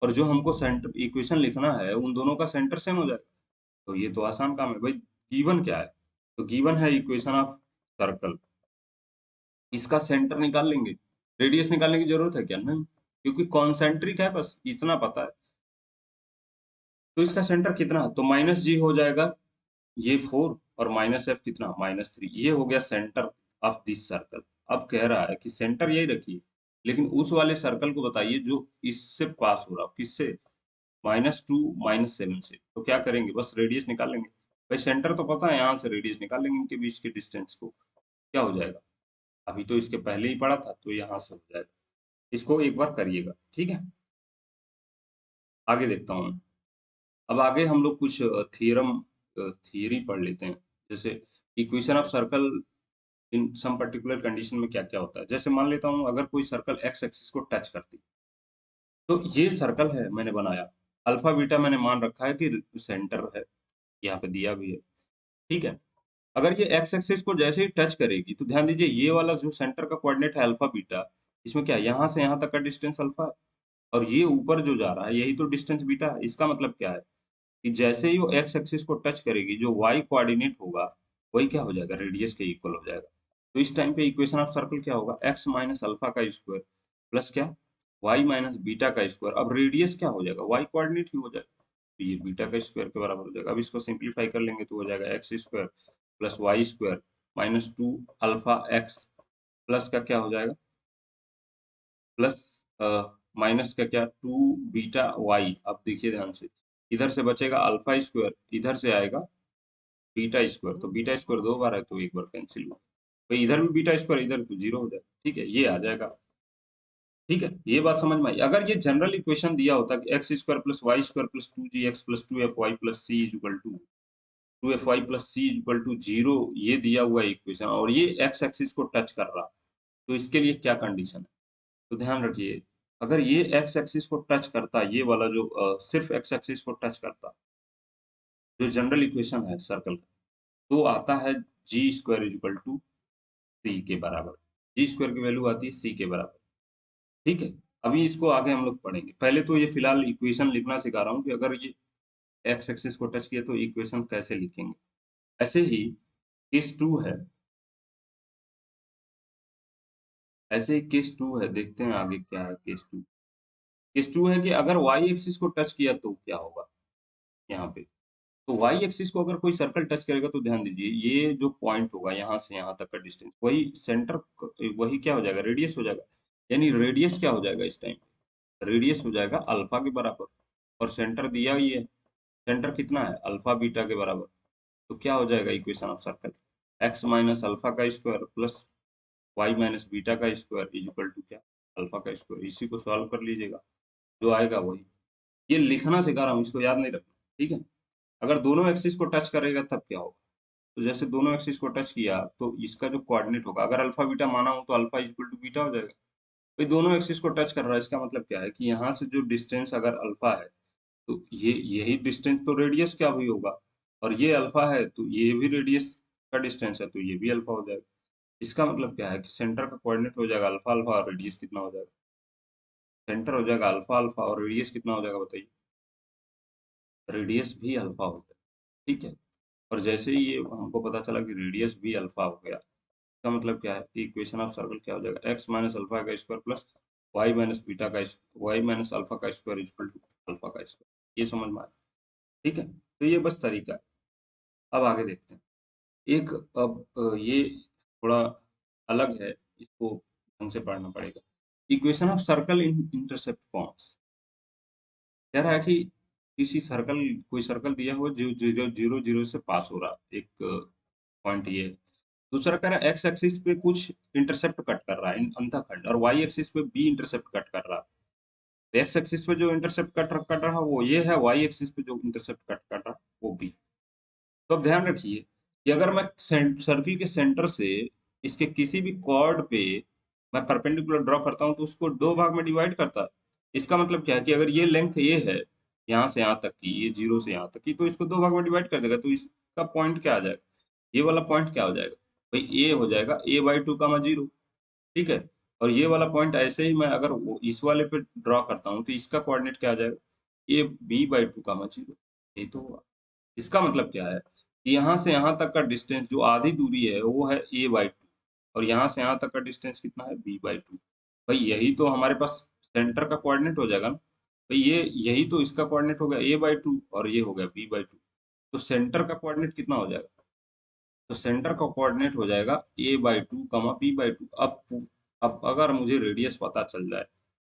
[SPEAKER 1] और जो हमको सेंटर इक्वेशन लिखना है उन दोनों का सेंटर सेम हो जाएगा। तो ये तो आसान काम है भाई। गिवन क्या है, तो गिवन है इक्वेशन ऑफ सर्कल, इसका सेंटर निकाल लेंगे। रेडियस निकालने की जरूरत है क्या, नहीं, क्योंकि कॉन्सेंट्रिक है, बस इतना पता है। तो इसका सेंटर कितना है, तो माइनस जी हो जाएगा, ये 4 और माइनस एफ कितना, -3, ये हो गया सेंटर ऑफ दिस सर्कल। अब कह रहा है कि सेंटर यही रखिए, लेकिन उस वाले सर्कल को बताइए जो इससे पास हो रहा हो, किससे, -2 -7 से। तो क्या करेंगे, बस रेडियस निकालेंगे। भाई सेंटर तो पता है, यहाँ से रेडियस निकाल लेंगे इनके बीच के डिस्टेंस को, क्या हो जाएगा। अभी तो इसके पहले ही पढ़ा था तो यहाँ से हो जाएगा। इसको एक बार करिएगा, ठीक है। आगे देखता हूँ मैं। अब आगे हम लोग कुछ थियरम थियरी पढ़ लेते हैं। जैसे equation of circle in some particular condition में क्या-क्या होता है। जैसे मान लेता हूँ अगर कोई सर्कल एक्स एक्सिस को टच करती, तो ये सर्कल है मैंने बनाया, अल्फा बीटा मैंने मान रखा है कि सेंटर है, यहाँ पे दिया भी है, ठीक है। अगर ये एक्स एक्सिस को जैसे ही टच करेगी तो ध्यान दीजिए ये वाला जो सेंटर का कोऑर्डिनेट है अल्फा बीटा, इसमें क्या है, यहाँ से यहाँ तक का डिस्टेंस अल्फा है और ये ऊपर जो जा रहा है यही तो डिस्टेंस बीटा है। इसका मतलब क्या है कि जैसे ही वो एक्स एक्सिस को टच करेगी जो वाई कोऑर्डिनेट होगा वही क्या हो जाएगा, रेडियस के इक्वल हो जाएगा। तो इस टाइम पे इक्वेशन ऑफ सर्कल क्या होगा, एक्स माइनस अल्फा का स्क्वायर प्लस क्या, वाई माइनस बीटा का स्क्वायर। अब रेडियस क्या हो जाएगा, वाई कोऑर्डिनेट ही हो जाएगा, तो ये बीटा का स्क्वायर के बराबर हो जाएगा। अब इसको सिंप्लीफाई कर लेंगे तो हो जाएगा x square plus y square minus 2 alpha x plus का क्या हो जाएगा, प्लस माइनस का क्या, 2 बीटा वाई। अब देखिए ध्यान से, इधर से बचेगा अल्फा स्क्वायर, इधर से आएगा बीटा स्क्वायर, तो बीटा स्क्वायर 2 बार है तो एक बार कैंसिल हुआ। भाई इधर भी बीटा स्क्वायर, इधर तो 0 हो जाएगा, ठीक है, ये आ जाएगा। ठीक है, ये बात समझ में आई। अगर ये जनरल इक्वेशन दिया होता कि x square plus y square plus 2gx plus 2fy plus c is equal to 2fy plus c is equal to 0, ये दिया हुआ इक्वेशन और ये एक्स एक्सिस को टच कर रहा, तो इसके लिए क्या कंडीशन है, तो ध्यान रखिए। अगर ये एक्स एक्सिस को टच करता, ये वाला जो सिर्फ एक्स एक्सिस को टच करता, जो जनरल इक्वेशन है सर्कल का, तो आता है g square is equal to सी के बराबर। जी स्क्वायर की वैल्यू आती है सी के बराबर, ठीक है। अभी इसको आगे हम लोग पढ़ेंगे, पहले तो ये फिलहाल इक्वेशन लिखना सिखा रहा हूँ कि अगर ये एक्स एक्सिस को टच किया तो इक्वेशन कैसे लिखेंगे। ऐसे ही केस टू है, ऐसे ही केस टू है, देखते हैं आगे क्या है केस टू। केस टू है कि अगर वाई एक्सिस को टच किया तो क्या होगा, यहाँ पे तो वाई एक्सिस को अगर कोई सर्कल टच करेगा तो ध्यान दीजिए ये जो पॉइंट होगा यहाँ से यहाँ तक का डिस्टेंस, वही सेंटर, वही क्या हो जाएगा, रेडियस हो जाएगा। यानी रेडियस क्या हो जाएगा इस टाइम, रेडियस हो जाएगा अल्फा के बराबर, और सेंटर दिया ही है, सेंटर कितना है, अल्फा बीटा के बराबर। तो क्या हो जाएगा equation of circle, x minus alpha का square plus y minus beta का स्क्वायर इज इक्वल टू क्या, अल्फा का स्क्वायर। इसी को सॉल्व कर लीजिएगा, जो आएगा वही। ये लिखना सिखा रहा हूँ, इसको याद नहीं रखना, ठीक है। अगर दोनों एक्सिस को टच करेगा तब क्या होगा, तो जैसे दोनों एक्सिस को टच किया तो इसका जो कोऑर्डिनेट होगा, अगर अल्फा बीटा माना हो तो alpha is equal to beta हो जाएगा। भाई दोनों एक्सिस को टच कर रहा है, इसका मतलब क्या है कि यहाँ से जो डिस्टेंस अगर अल्फा है तो ये यही डिस्टेंस तो रेडियस क्या भी होगा, और ये अल्फा है तो ये भी रेडियस का डिस्टेंस है तो ये भी अल्फा हो जाएगा। इसका मतलब क्या है कि सेंटर का कोऑर्डिनेट हो जाएगा अल्फा अल्फा और रेडियस कितना हो जाएगा, सेंटर हो जाएगा अल्फा अल्फा और रेडियस कितना हो जाएगा बताइए, रेडियस भी अल्फा हो जाएगा, ठीक है। और जैसे ही ये हमको पता चला कि रेडियस भी अल्फा हो गया, इसका मतलब क्या है कि इक्वेशन ऑफ सर्कल क्या हो जाएगा, एक्स माइनस अल्फा का square plus y minus beta का, वाई माइनस अल्फा का स्क्वायर इक्वल टू अल्फा का स्क्वायर। ये समझ में आया, ठीक है। तो ये बस तरीका है। अब आगे देखते हैं। एक अब ये थोड़ा अलग है, इसको ढंग से पढ़ना पड़ेगा। Equation of circle in intercept forms, कह रहा है कि किसी सर्कल, कोई सर्कल दिया हुआ जो जीरो जीरो जीरो से पास हो रहा, एक पॉइंट ये है। दूसरा कह रहा है एक्स एक्सिस पे कुछ इंटरसेप्ट कट कर रहा है अंतःखंड, और वाई एक्सिस पे बी इंटरसेप्ट कट कर रहा है। एक्स एक्सिस पे जो इंटरसेप्ट कट रहा वो ये है, वाई एक्सिस पे जो इंटरसेप्ट कट रहा वो बी। तो अब ध्यान रखिए कि अगर मैं सर्किल के सेंटर से इसके किसी भी कॉर्ड पे मैं परपेंडिकुलर ड्रॉ करता हूँ तो उसको दो भाग में डिवाइड करता है। इसका मतलब क्या है कि अगर ये लेंथ ये है यहाँ से यहाँ तक की, ये 0 से यहाँ तक की, तो इसको दो भाग में डिवाइड कर देगा, तो इसका पॉइंट क्या आ जाएगा, ये वाला पॉइंट क्या हो जाएगा भाई, ए हो जाएगा a/2 कामा 0। ठीक है, और ये वाला पॉइंट ऐसे ही मैं अगर इस वाले पे ड्रॉ करता हूँ तो इसका कोऑर्डिनेट क्या आ जाएगा, ये b/2 कामा 0। ये तो हुआ। इसका मतलब क्या है कि यहाँ से यहाँ तक का डिस्टेंस जो आधी दूरी है वो है a/2, और यहाँ से यहाँ तक का डिस्टेंस कितना है b/2। भाई यही तो हमारे पास सेंटर का कोऑर्डिनेट हो जाएगा ना। भाई ये यही तो इसका कोऑर्डिनेट हो गया a/2 और ये हो गया b/2। तो सेंटर का कोऑर्डिनेट कितना हो जाएगा, तो सेंटर का कोऑर्डिनेट हो जाएगा a/2 कमा b/2। अब अगर मुझे रेडियस पता चल जाए,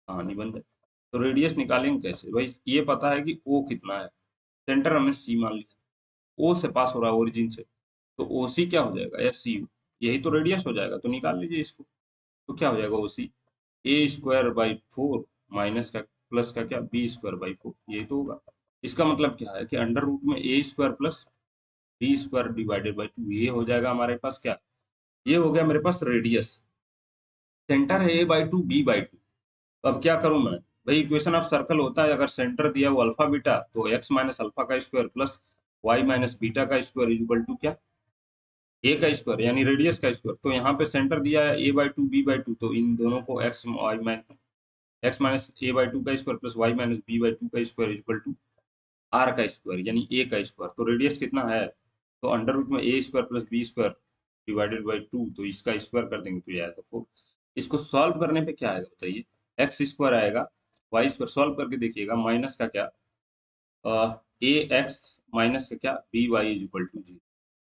[SPEAKER 1] कहानी बन जाए। तो रेडियस निकालेंगे कैसे भाई, ये पता है कि o कितना है, सेंटर हमने c मान लिया, ओ से पास हो रहा है ओरिजिन से, तो ओ सी क्या हो जाएगा, एस सी यू, यही तो रेडियस हो जाएगा, तो निकाल लीजिए इसको। तो क्या हो जाएगा, ओ सी a²/4 माइनस का प्लस का क्या b²/4, यही तो होगा। इसका मतलब क्या है कि अंडर रूट में a² plus b² divided by 2, ये हो जाएगा हमारे पास क्या, ये हो गया मेरे पास रेडियस। सेंटर है a/2 b/2। अब क्या करूं मैं, भाई इक्वेशन ऑफ सर्कल होता है, अगर सेंटर दिया वो अल्फा बीटा तो x माइनस अल्फा का square plus y minus beta का स्क्वायर इक्वल टू क्या, ए का स्क्वायर यानी रेडियस का स्क्वायर। तो यहाँ पे सेंटर दिया है a/2 b/2, तो इन दोनों को x माइनस a/2 का square plus y minus b/2 का स्क्वायर इक्वल टू r का स्क्वायर यानी a का स्क्वायर। तो रेडियस कितना है, तो अंडर रूट में a² plus b² divided by 2, तो इसका स्क्वायर कर देंगे तो ये आएगा 4। इसको सॉल्व करने पे क्या आएगा बताइए, x² आएगा, y² सॉल्व करके देखिएगा, माइनस का क्या, ए एक्स माइनस का क्या b/y इक्वल टू 0।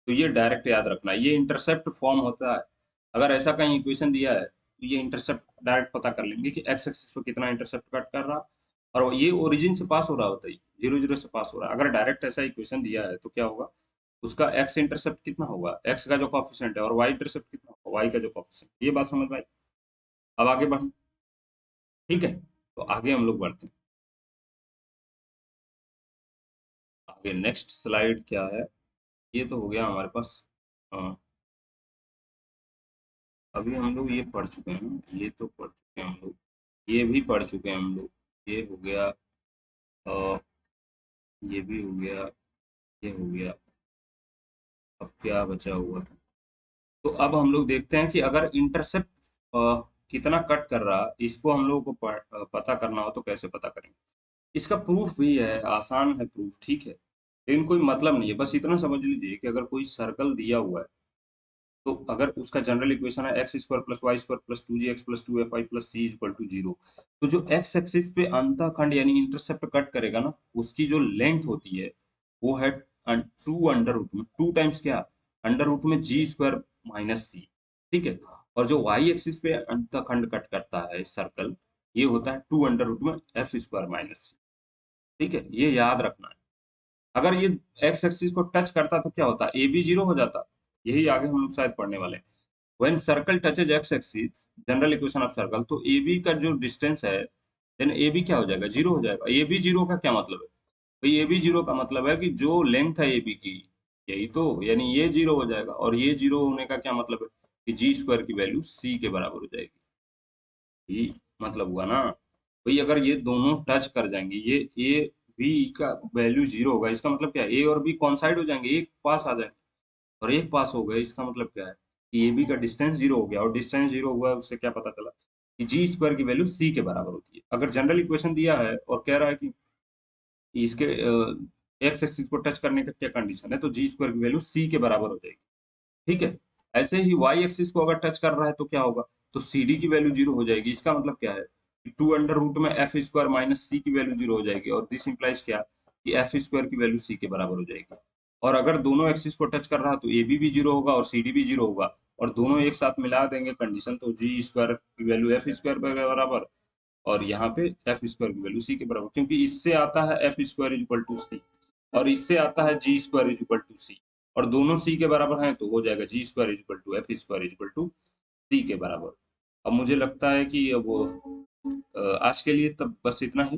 [SPEAKER 1] तो ये डायरेक्ट याद रखना, ये इंटरसेप्ट फॉर्म होता है। अगर ऐसा कहीं इक्वेशन दिया है तो ये इंटरसेप्ट डायरेक्ट पता कर लेंगे कि एक्स एक्सिस पे कितना इंटरसेप्ट कट कर रहा, और ये ओरिजिन से पास हो रहा होता है, 0 0 से पास हो रहा है। अगर डायरेक्ट ऐसा इक्वेशन दिया है तो क्या होगा, उसका एक्स इंटरसेप्ट कितना होगा, एक्स का जो कॉफिशिएंट है, और वाई इंटरसेप्ट कितना होगा, वाई का जो कॉफिशिएंट। ये बात समझ में आई। अब आगे बढ़े, ठीक है, तो आगे हम लोग बढ़ते हैं। आगे नेक्स्ट स्लाइड क्या है, ये तो हो गया हमारे पास। अभी हम लोग ये पढ़ चुके हैं, ये तो पढ़ चुके हैं हम लोग, ये भी पढ़ चुके हैं हम लोग, ये हो गया, अ, ये भी हो गया, ये हो गया। अब क्या बचा हुआ है, तो अब हम लोग देखते हैं कि अगर इंटरसेप्ट कितना कट कर रहा, इसको हम लोगों को पता करना हो तो कैसे पता करेंगे। इसका प्रूफ भी है, आसान है प्रूफ, ठीक है, लेकिन कोई मतलब नहीं है। बस इतना समझ लीजिए कि अगर कोई सर्कल दिया हुआ है तो अगर उसका जनरल इक्वेशन है x² plus y² plus 2gx plus 2fy plus c equal to 0, तो जो x एक्सिस पे अंतःखंड यानी इंटरसेप्ट कट करेगा ना, उसकी जो लेंथ होती है वो है 2 अंडर रूट में 2 टाइम्स क्या, अंडर रूट में g² माइनस c। ठीक है, और जो y एक्सिस पे अंतःखंड कट करता है सर्कल, ये होता है 2 अंडर रूट में f² माइनस c। ठीक है, ये याद रखना है। अगर ये एक्स एक्सिस को टच करता तो क्या होता, ए बी 0 हो जाता। यही आगे हम लोग शायद पढ़ने वाले हैं। When circle touches x axis, general equation of circle, तो ए बी का जो डिस्टेंस है, देन ए बी क्या हो जाएगा, 0 हो जाएगा। ए बी 0 का क्या मतलब है भाई, ए बी 0 का मतलब है कि जो लेंथ है ए बी की, यही तो, यानी ये 0 हो जाएगा, और ये 0 होने का क्या मतलब है कि g² की वैल्यू c के बराबर हो जाएगी। यही मतलब हुआ ना भाई, अगर ये दोनों टच कर जाएंगे, ये ए बी का वैल्यू 0 होगा, इसका मतलब क्या है, ए और बी कॉन्साइड हो जाएंगे, एक पास आ जाएंगे, और एक पास हो गए, इसका मतलब क्या है कि ए बी का डिस्टेंस 0 हो गया, और डिस्टेंस 0 हुआ है, उससे क्या पता चला कि g² की वैल्यू c के बराबर होती है। अगर जनरल इक्वेशन दिया है और कह रहा है कि इसके एक्स एक्सिस को टच करने का क्या कंडीशन है, तो g² की वैल्यू c के बराबर हो जाएगी। ठीक है, ऐसे ही y एक्सिस को अगर टच कर रहा है तो क्या होगा, तो CD की वैल्यू 0 हो जाएगी। इसका मतलब क्या है कि 2 अंडर रूट में f² माइनस c की वैल्यू 0 हो जाएगी, और दिस इंप्लाइज क्या कि f² की वैल्यू c के बराबर हो जाएगी। और अगर दोनों एक्सिस को टच कर रहा है तो AB भी 0 होगा और CD भी 0 होगा, और दोनों एक साथ मिला देंगे कंडीशन, तो g² की वैल्यू f² के बराबर, और यहाँ पे f² की वैल्यू c के बराबर, क्योंकि इससे आता है f² इक्वल टू c, और इससे आता है g² इक्वल टू c, और दोनों c के बराबर हैं तो हो जाएगा g² equal to f² equal to c के बराबर। अब मुझे लगता है कि अब आज के लिए तब बस इतना ही।